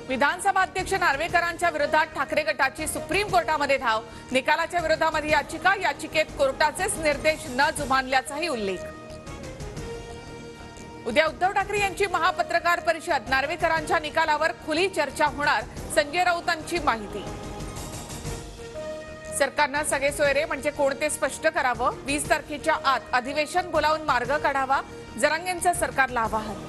विधानसभा अध्यक्ष नार्वेकरांच्या विरोधात ठाकरे गटाची सुप्रीम कोर्टामध्ये धाव। निकालाच्या विरोधामध्ये याचिका, याचिकेत कोर्टाचेच निर्देश न जुमानल्याचाही उल्लेख। उद्या उद्धव ठाकरे यांची महापत्रकार परिषद, नार्वेकरांच्या निकालावर खुली चर्चा होणार, संजय राऊतांची माहिती। सरकारने सगळे सोयरे म्हणजे कोणते स्पष्ट करावं, 20 तारखेच्या आत अधिवेशन बोलावून मार्ग काढावा, जरांगेंचं सरकारला आवाहन।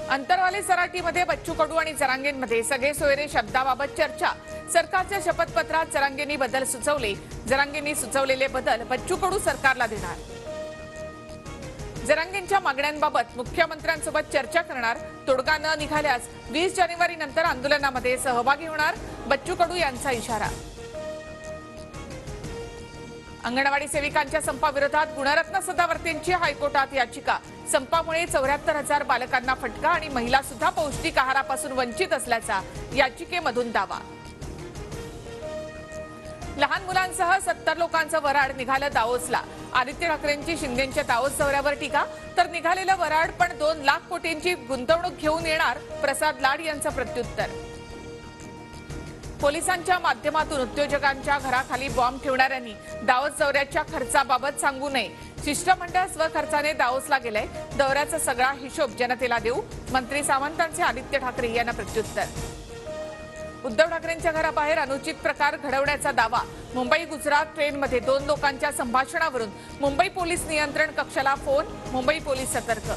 अंतरवाली सराटीमध्ये बच्चू कडू आणि जरांगेंमध्ये सगळे सोयरे शब्दाबाबत चर्चा। सरकारच्या शपथपत्रात जरांगेंनी बदल सुचवले, जरांगेंनी सुचवलेले बदल बच्चू कडू सरकारला देणार। जरांगेंच्या मागण्यांबाबत मुख्यमंत्र्यांसोबत चर्चा करणार, तोडगा न निघाल्यास 20 जानेवारी नंतर आंदोलनामध्ये सहभागी होणार, बच्चू कडू यांचा इशारा। अंगणवाडी सेविकांच्या संपाविरोधात गुणरत्न सदावर्तेंची हायकोर्टात याचिका। संपामुळे 74,000 बालकांना फटका आणि महिला सुद्धा पौष्टिक आहारापासून वंचित असल्याचा याचिकेमधून दावा। लहान मुलांसह 70 लोकांचं वऱ्हाड निघालं दावोसला। आदित्य ठाकरेंची शिंदेंच्या दावोस दौऱ्यावर टीका, तर निघालेलं वऱ्हाड पण 2 लाख कोटींची गुंतवणूक घेऊन येणार, प्रसाद लाड यांचं प्रत्युत्तर। पोलिसांच्या माध्यमातून उद्योजकांच्या घराखाली बॉम्ब ठेवणाऱ्यांनी दावोस दौऱ्याच्या खर्चाबाबत सांगू नये। शिष्टमंडळ स्वखर्चाने दावोसला गेलंय, दौऱ्याचा सगळा हिशोब जनतेला देऊ, मंत्री सावंतांचे आदित्य ठाकरे यांना प्रत्युत्तर। उद्धव ठाकरेंच्या घराबाहेर अनुचित प्रकार घडवण्याचा दावा। मुंबई गुजरात ट्रेनमध्ये 2 लोकांच्या संभाषणावरून मुंबई पोलीस नियंत्रण कक्षाला फोन, मुंबई पोलीस सतर्क।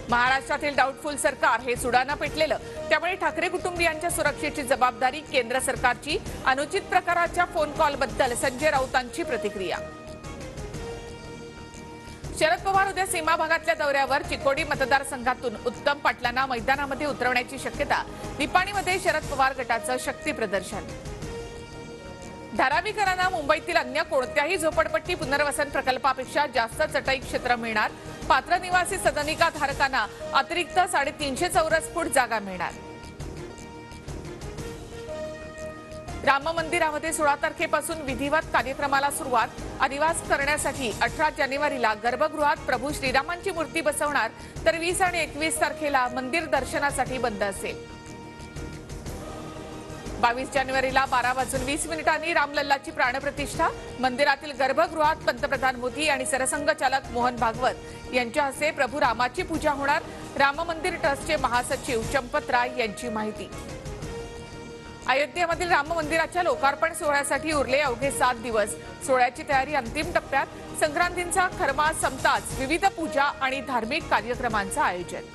महाराष्ट्रातील डाऊटफुल सरकार हे सुडानं पेटलेलं, त्यामुळे ठाकरे कुटुंबियांच्या सुरक्षेची जबाबदारी केंद्र सरकारची। अनुचित प्रकाराच्या फोन कॉलबद्दल संजय राऊतांची प्रतिक्रिया। शरद पवार उद्या सीमा भागातल्या दौऱ्यावर, चिकोडी मतदारसंघातून उत्तम पाटलांना मैदानामध्ये उतरवण्याची शक्यता। निपाणीमध्ये शरद पवार गटाचं शक्ती प्रदर्शन। धारावीकरांना मुंबईतील अन्य कोणत्याही झोपडपट्टी पुनर्वसन प्रकल्पापेक्षा जास्त चटई क्षेत्र मिळणार, पात्र निवासी सदनिका धारकांना अतिरिक्त 350 चौरस फूट जागा मिळणार। राम मंदिरामध्ये 16 तारखेपासून विधिवत कार्यक्रमाला सुरुवात। अधिवास करण्यासाठी 18 जानेवारीला गर्भगृहात प्रभू श्रीरामांची मूर्ती बसवणार, तर 20 आणि 21 तारखेला मंदिर दर्शनासाठी बंद असेल। 22 जानेवारीला 12:20 रामलल्लाची प्राणप्रतिष्ठा। मंदिरातील गर्भगृहात पंतप्रधान मोदी आणि सरसंघचालक मोहन भागवत यांच्या हस्ते प्रभू रामाची पूजा होणार। राम मंदिर ट्रस्टचे महासचिव चंपत राय यांची माहिती। अयोध्येमधील राम मंदिराच्या लोकार्पण सोहळ्यासाठी उरले अवघे 7 दिवस। सोहळ्याची तयारी अंतिम टप्प्यात। संक्रांतीचा खरमास संपताच विविध पूजा आणि धार्मिक कार्यक्रमांचं आयोजन।